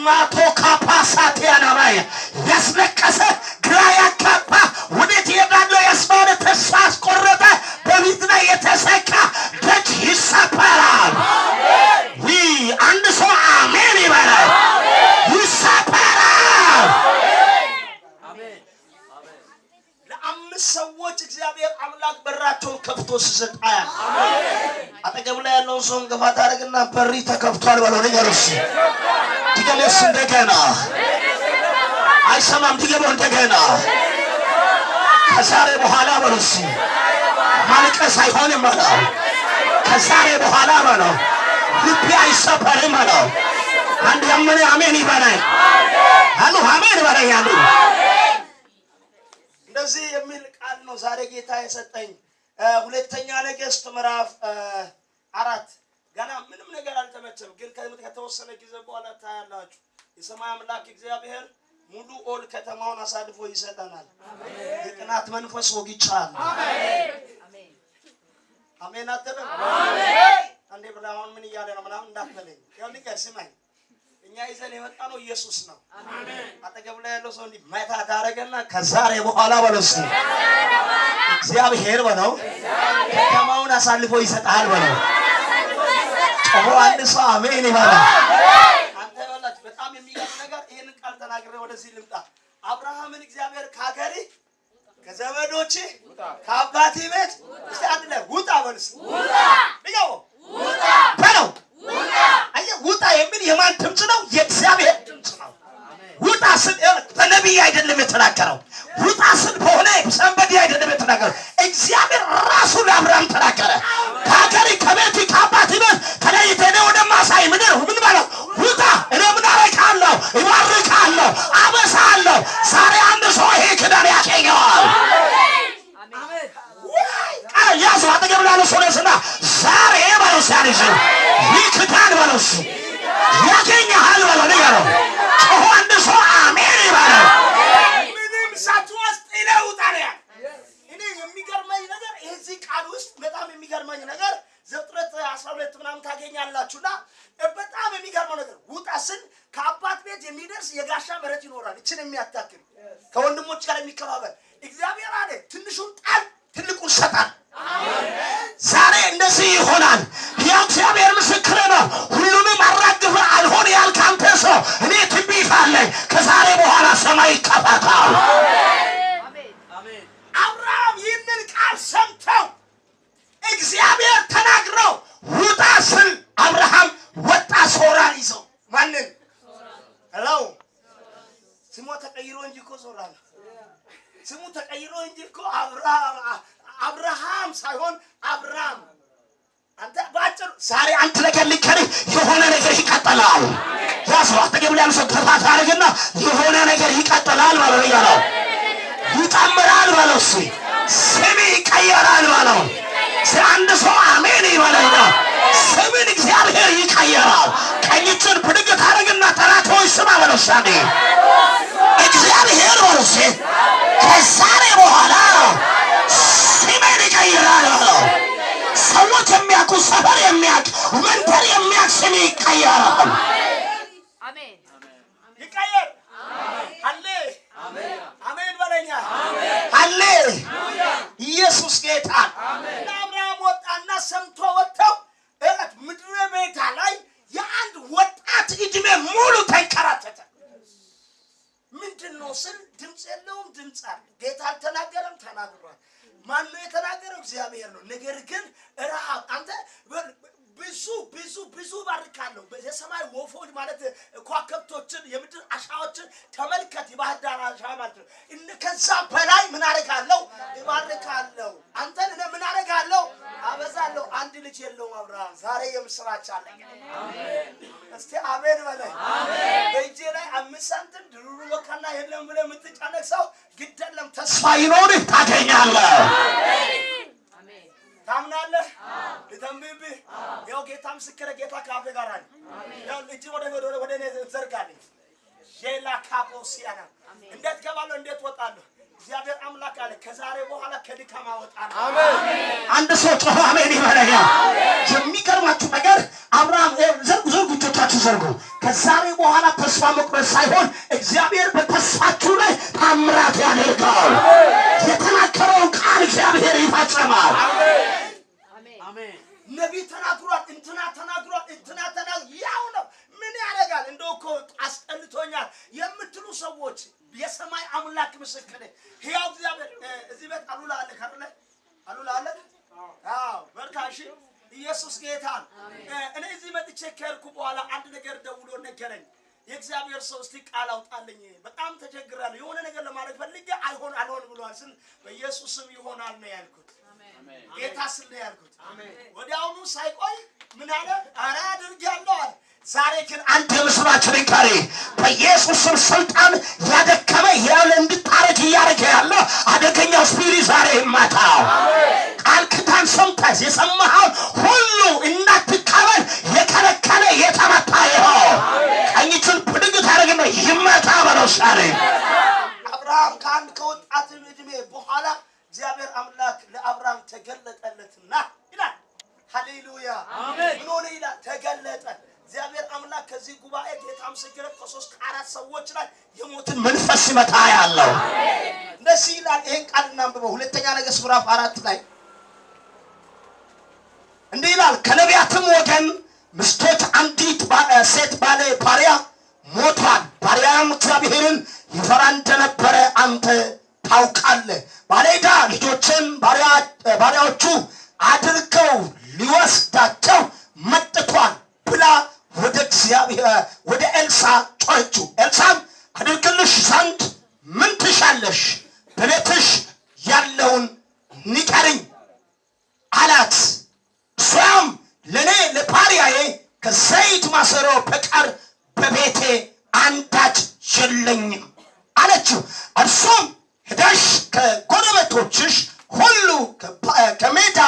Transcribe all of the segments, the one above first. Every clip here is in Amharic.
ማቶካ ፓሳቲያና ባይ ያስለቀሰ ግራ ያጋባ ወዴት ይሄዳለው ያስባለ ተስፋ አስቆረጠ በፊት ላይ የተሰካ ደጅ ይሰበራል። አንድ ሰው አሜን ይበላል። ይሰበራል። ለአምስት ሰዎች እግዚአብሔር አምላክ በራቸውን ከፍቶ ሲሰጣያ አጠገብ ላይ ያለውን ሰው ገፋታ አድርግና በሪ ተከፍቷል በለው ንገሩስ። ድገመስ እንደገና አይሰማም። ድገመው እንደገና ከዛሬ በኋላ በሉስ ማልቀስ አይሆንም በለው። ከዛሬ በኋላ በለው ልቤ አይሰበርም በለው። አንድ ያመነ አሜን ይበላል። አሉ አሜን ይበላል። ያሉ እንደዚህ የሚል ቃል ነው ዛሬ ጌታ የሰጠኝ። ሁለተኛ ነገሥት ምዕራፍ 4 ገና ምንም ነገር አልተመቸም፣ ግን ከተወሰነ ጊዜ በኋላ ታያላችሁ የሰማይ አምላክ እግዚአብሔር ሙሉ ኦል ከተማውን አሳልፎ ይሰጠናል። የቅናት መንፈስ ወግቻል። አሜን አሜን አትበል። አሜን አንዴ ብራውን ምን ይያለ ነው ምናምን እንዳትበለኝ። ያው ልቀር ስማኝ፣ እኛ ይዘን የመጣነው ኢየሱስ ነው። አሜን አጠገብ ላይ ያለው ሰው እንዲህ ማታ ታረገና ከዛሬ በኋላ በለስ እግዚአብሔር በለው ከተማውን አሳልፎ ይሰጣል በለው። አንድ ሰው አሜን ይበላል። አንተ ወላች በጣም የሚገርም ነገር ይሄን ቃል ተናግሬ ወደዚህ ልምጣ። አብርሃምን እግዚአብሔር ካገሪ ከዘመዶች ከአባቴ ቤት እስቲ አንድ ላይ ውጣ በልስ ውጣ ይገው ውጣ በለው ውጣ። አየ ውጣ የሚል የማን ድምጽ ነው? የእግዚአብሔር ድምጽ ነው። ውጣ ስል በነቢይ አይደለም የተናገረው። ውጣ ስል በሆነ ሰንበዲ አይደለም የተናገረው። እግዚአብሔር ራሱ ለአብርሃም ተናገረ። ካገሪ ከቤት ከአባቴ ቤት ተለይተህ ወደ ማሳይ ምድር ምን ማለት ውጣ፣ እኔ ምን አረካለሁ? ይባርካለሁ፣ አበሳለሁ። ዛሬ አንድ ሰው ይሄ ክዳን ያገኘዋል። አሜን አሜን ያሱ አጠገብ ላለው ሰው ለስና ዛሬ ባለው ሲያልሽ ይህ ክዳን ባለው ያገኘሃል ባለው ነገር አንድ ሰው አሜን ይባላል። ምንም ሳትወስድ ይለውጣል። እኔ የሚገርመኝ ነገር እዚህ ቃል ውስጥ በጣም የሚገርመኝ ነገር ዘፍጥረት 12 ምናምን ታገኛላችሁና በጣም የሚገርመው ነገር ውጣ ስል ከአባት ቤት የሚደርስ የጋሻ መሬት ይኖራል። እችን የሚያታክል ከወንድሞች ጋር የሚከባበር እግዚአብሔር አለ ትንሹን ጣል ትልቁን ሰጣል። ዛሬ እንደዚህ ይሆናል። ያው እግዚአብሔር ምስክር ነው። ሁሉንም አራግፈ አልሆን ያልክ አንተ ሰው እኔ ትንቢት አለኝ። ከዛሬ በኋላ ሰማይ ይከፈታል። አሜን አሜን። አብርሃም ይህንን ቃል ሰምተው እግዚአብሔር ተናግረው ውጣ ስል አብርሃም ወጣ። ሶራን ይዘው ማንን ሄሎ ስሙ ተቀይሮ እንጂ እኮ ሶራ ነው። ስሙ ተቀይሮ እንጂ እኮ አብርሃም ሳይሆን አብራም። አንተ ባጭሩ ዛሬ አንተ ነገር ሊከሪ የሆነ ነገር ይቀጥላል። ያሰው አጠገብ ላይ ያለው ተፋታ አረጋና የሆነ ነገር ይቀጥላል ማለት ነው። ይጣመራል ማለት ነው። ስም ይቀየራል ማለት ነው። አንድ ሰው አሜን ይበላል። ስምን እግዚአብሔር ይቀየራል። ቀኝችን ብድግ ታረጋና ጠላቶች ስማ ማለት ነው። እግዚአብሔር ወርሴ ከዛሬ በኋላ ስምን ይቀየራል ማለት ሰዎች የሚያውቁ ሰፈር የሚያውቅ መንደር የሚያውቅ ስም ይቀየራል። አሜን ይቀየር። አለ አሜን አሜን በለኛ አለ ኢየሱስ ጌታ። አብርሃም ወጣና ሰምቶ ወጣው ምድረ በዳ ላይ የአንድ ወጣት እድሜ ሙሉ ተንከራተተ። ምንድነው ስል ድምጽ የለውም። ድምጽ አለ። ጌታ አልተናገረም፣ ተናግሯል። ማን ነው የተናገረው? እግዚአብሔር ነው። ነገር ግን ረሃብ አንተ ብዙ ባርካለሁ። የሰማይ ወፎች ማለት ከዋክብቶችን የምድር አሻዎችን ተመልከት። የባህር ዳር አሻ ማለት ነው። ከዛ በላይ ምን አደርጋለሁ? እባርካለሁ። አንተን እኔ ምን አደርጋለሁ? አበዛለሁ። አንድ ልጅ የለውም አብርሃም። ዛሬ የምስራች አለኝ። አሜን እስቲ አሜን በለኝ። አሜን በእጄ ላይ 5 ሳንቲም ድሩሩ ወካና የለም ብለህ የምትጨነቅ ሰው ግድ የለም፣ ተስፋ ይኖርህ ታገኛለህ። አሜን አሜን ታምናለህ? ልተንብብህ ያው ጌታ ምስክረ ጌታ ካፌ ጋር አለ። ያው ልጅ ወደ እኔ ዘርጋልኝ። ጄላ ካፖሲያና እንዴት ገባለሁ? እንዴት ወጣለሁ? እግዚአብሔር አምላክ አለ ከዛሬ በኋላ ከድካማ ወጣለሁ። አሜን አንድ ሰው ጮኸ አሜን ይበለኝ። የሚገርማችሁ ነገር አብርሃም ዘርጉ እጆቻችሁ ዘርጉ። ከዛሬ በኋላ ተስፋ መቁረጥ ሳይሆን እግዚአብሔር በተስፋችሁ ላይ ታምራት ያደርጋል። የተናገረውን ቃል እግዚአብሔር ይፈጽማል። አሜን። ነቢይ ተናግሯል፣ እንትና ተናግሯል፣ እንትና ያው ነው። ምን ያደርጋል? እንደው እኮ አስጠልቶኛል የምትሉ ሰዎች የሰማይ አምላክ ምስክሬ ሕያው እግዚአብሔር እዚህ ቤት አሉላ አለ ካለ አሉላ አለ። አዎ በርካሽ ኢየሱስ ጌታ እኔ እዚህ መጥቼ ከርኩ በኋላ አንድ ነገር ደውሎ ነገረኝ። የእግዚአብሔር ሰው እስቲ ቃል አውጣልኝ፣ በጣም ተቸግራለሁ፣ የሆነ ነገር ለማድረግ ፈልጌ አልሆን ብሏል ስል በኢየሱስ ስም ይሆናል ነው ያልኩት። ጌታ ስለ ያልኩት ወዲያውኑ ሳይቆይ ምን አለ? ኧረ አድርጌያለሁ አለ። ዛሬ ግን አንተ ምስራችን እንካሪ በኢየሱስ ስም ስልጣን ያደከመ ያለ እንድታረጅ እያደረገ ያለ አደገኛው ስፒሪት ዛሬ ይመታው። ቃል ኪዳን ሰምተህ የሰማኸው ሁሉ እንዳትቀበል የከለከለ የተመታ ይሆን። ቀኝችን ብድግ ታደርግና ይመታ በለው ዛሬ። አብርሃም ከአንድ ከወጣት ዕድሜ በኋላ እግዚአብሔር አምላክ ለአብርሃም ተገለጠለትና ይላል። ሃሌሉያ አሜን። ምን ሆነ ይላል? ተገለጠ። እግዚአብሔር አምላክ ከዚህ ጉባኤ ጌታ ምስክር ከ3 ከ4 ሰዎች ላይ የሞትን መንፈስ ሲመታ ያለው እንደዚህ ይላል። ይሄን ቃል እናንብበው። ሁለተኛ ነገሥት ምዕራፍ 4 ላይ እንዲህ ይላል። ከነቢያትም ወገን ምስቶች አንዲት ሴት ባለ ባሪያ ሞቷል። ባሪያም እግዚአብሔርን ይፈራ እንደነበረ አንተ ታውቃለህ። ባለዕዳ ልጆችን ባሪያዎቹ አድርገው ሊወስዳቸው መጥቷል ብላ ወደ እግዚአብሔር ወደ ኤልሳ ጮኸችው። ኤልሳም አድርግልሽ ዘንድ ምን ትሻለሽ? በቤትሽ ያለውን ንገሪኝ አላት። እሷም ለኔ ለባሪያዬ ከዘይት ማሰሮ በቀር በቤቴ አንዳች የለኝም አለችው። እርሱም ሄደሽ ከጎረቤቶችሽ ሁሉ ከሜዳ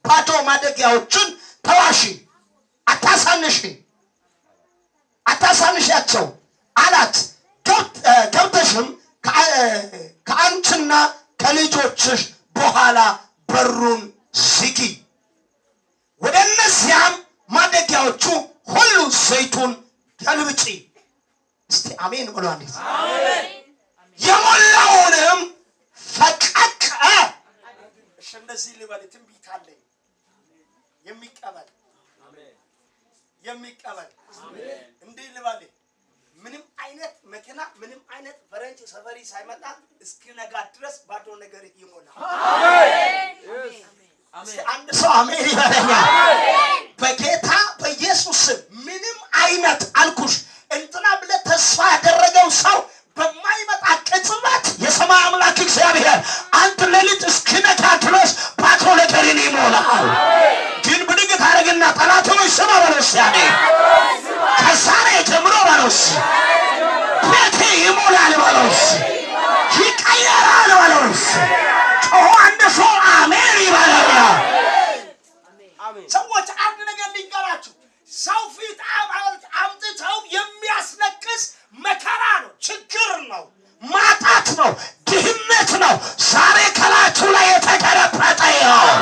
ባዶ ማደጊያዎችን ተዋሺ፣ አታሳንሻቸው አላት። ገብተሽም ከአንቺና ከልጆችሽ በኋላ በሩን ዝጊ። ወደ እነዚያም ማደጊያዎቹ ሁሉ ዘይቱን ገልብጪ። እስቲ አሜን ብሎ አንዲት የሞላውንም ፈቀቅ እንደዚህ ልበል። ትንቢት አለኝ የሚቀበል እንዲህ ልበል። ምንም አይነት መኪና ምንም አይነት ፈረንጅ ሰፈሪ ሳይመጣ እስኪነጋ ድረስ ባዶ ነገር ይሞላል። አንድ ሰው አሜን ይበለኛል። በጌታ በኢየሱስ ምንም አይነት አልኩሽ እንትና ብለህ ተስፋ ያደረገው ሰው በማይመጣ ቅጽበት የሰማይ አምላክ እግዚአብሔር አንድ ሌሊት እስኪነጋ ድረስ ባዶ ነገርን ይሞላል። ግን ብድግ ታደርግና ጠላት ሆይ ስማ በለውስ ያኔ ከዛሬ ጀምሮ በለውስ ቤቴ ይሞላል በለውስ ይቀየራል በለውስ ጮሆ አንድ ሰው አሜን ይበለኛል። ሰዎች አንድ ነገር ልንገራችሁ። ሰው ፊት አምጥተው የሚያስለቅስ መከራ ነው፣ ችግር ነው፣ ማጣት ነው፣ ድህነት ነው። ዛሬ ከላችሁ ላይ የተገለበጠ ይሆን።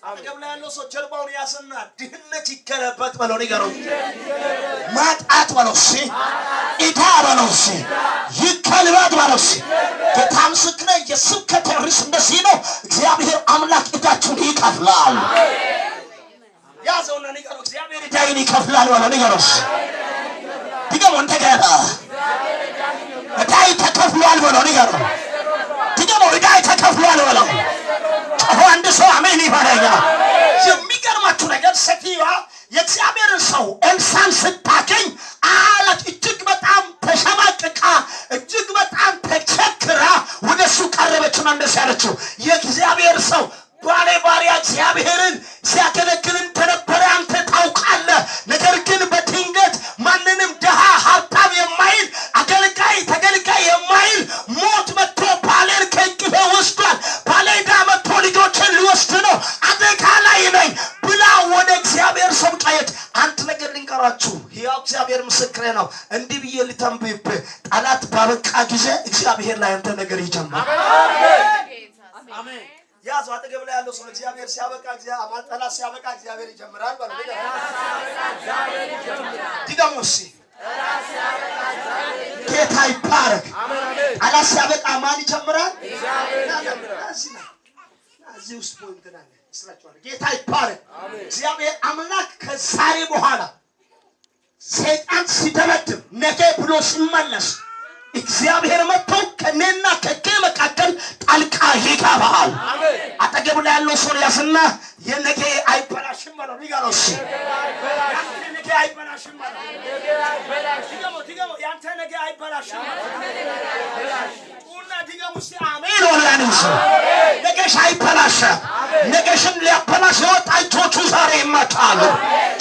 አጠገብ ላይ ያለው ሰው ጀርባውን ያስና ድህነት ይገለበጥ በለው፣ ንገረው። ማጣት በለው፣ ዕዳ በለው፣ ይገልበጥ በለው። ጌታ ምስክሬ የስብከት ርዕስ እንደዚህ ነው። እግዚአብሔር አምላክ ዕዳችሁን ይከፍላል። ያዘውና ንገረው። እግዚአብሔር ዕዳዬን ይከፍላል በለው፣ ንገረው። ድገሞ እንደገና ዕዳዬ ተከፍሏል በለው፣ ንገረው። ድገሞ ዕዳዬ ተከፍሏል በለው። ጮሆ አንድ ሰው አሜን ይበለኛል። የሚገርማችሁ ነገር ሴትዮዋ የእግዚአብሔርን ሰው ኤልሳን ስታገኝ አላት እጅግ በጣም ተሸማቅቃ እጅግ በጣም ተቸግራ ወደሱ ቀረበችና እንደዚህ ያለችው የእግዚአብሔር ሰው ባሪያ እግዚአብሔርን ሲያገለግል እንደነበረ አንተ ታውቃለህ። ነገር ግን በድንገት ማንንም ድሃ ሀብታም የማይል አገልጋይ ተገልጋይ የማይል ሞት መጥቶ ባሌን ከእንቅልፌ ወስዷል። ባሌ ዕዳ መጥቶ ልጆችን ሊወስድ ነው፣ አደጋ ላይ ነኝ ብላ ወደ እግዚአብሔር ሰው ጫየች። አንድ ነገር ልንገራችሁ፣ ሕያው እግዚአብሔር ምስክሬ ነው። እንዲህ ብዬ ልተንብይብህ፣ ጠላት ባበቃ ጊዜ እግዚአብሔር ላይ አንተ ነገር ይጀምራል። ያዘው አጠገብ ላይ ያለው ሰው እግዚአብሔር ሲያበቃ እግዚአብሔር አማልጠላ ሲያበቃ እግዚአብሔር ይጀምራል ባለው ዲዳሞሲ ጌታ ይባረክ አላስ ሲያበቃ ማን ይጀምራል እዚህ ውስጥ ፖይንት አለ እስራቸዋል ጌታ ይባረክ እግዚአብሔር አምላክ ከዛሬ በኋላ ሰይጣን ሲደመድም ነገ ብሎ ሲመለስ እግዚአብሔር መጥቶ ከነና ከከመካከል ጣልቃ ይገባል አጠገብ ላይ ያለው ሰው ያስና የነገ አይበላሽም ማለት ነው እሺ ነገ አይበላሽም ማለት ነው ዲጋሞ ያንተ ነገ አይበላሽም ኡና ዲጋሞ ሲ አሜን ወላንሽ ነገሽ አይበላሽ ነገሽን ሊያበላሽ ወጣይቶቹ ዛሬ ይመጣሉ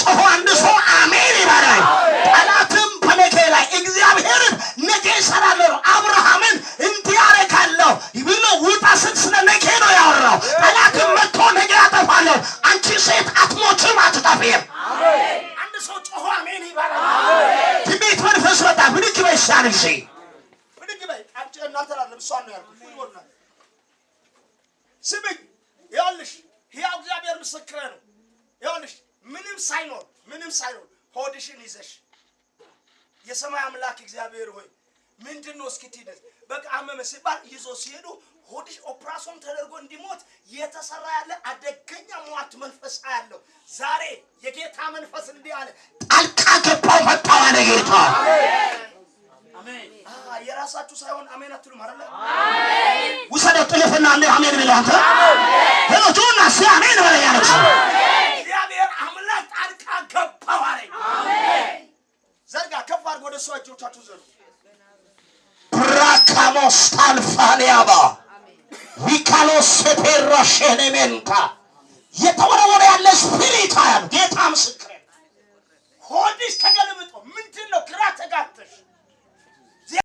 ጮሆ አንድ ሰው አሜን ይባላል ጠላትም በነገ ላይ እግዚአብሔር ነገ ይሰራል አብርሃምን እንዲያረካለው ይብሎ ውጣ ስለ ነገ ነው ያወራው ጠላትም መጥቶ ነገ ያጠፋለው አንቺ ሴት አትሞችም አትጠፊም አሜን አንድ ሰው ጮሆ አሜን ይባላል አሜን ትንቢት መንፈስ ወጣ ብድግ በይሻንሽ ብድግ በይ አንቺ እናንተ ለምሷን ነው ያልኩት ይወርና ስብኝ ያልሽ ያው እግዚአብሔር ምስክር ነው ያልሽ ምንም ሳይኖር ሆድሽን ይዘሽ የሰማይ አምላክ እግዚአብሔር ሆይ ምንድነው እስኪትይደስ በቃ አመመ ሲባል ይዞ ሲሄዱ ሆድሽ ኦፕራሽን ተደርጎ እንዲሞት የተሰራ ያለ አደገኛ ሟርት መንፈስ ያለው ዛሬ የጌታ መንፈስ እንዲህ አለ ጣልቃ ገባው መጣው አለ ጌታ አሜን የራሳችሁ ሳይሆን አሜን አትሉ ማለት ነው አሜን ወሰደው ጥልፍና አለ አሜን ብለው አንተ ሄሎቹና ሲአሜን ወለ ያለች እግዚአብሔር አምላክ ጣልቃ ገባው አለ አሜን ዘርጋ ከፍ አድርጎ ወደ ሰው እጆቻችሁ ዘሩ ብራካሞስ ታልፋሊያባ ቪካሎስ ሴፔራሽኔሜንታ የተወረወረ ያለ ስፒሪት አያል ጌታ ምስክር ሆድሽ ተገልብጦ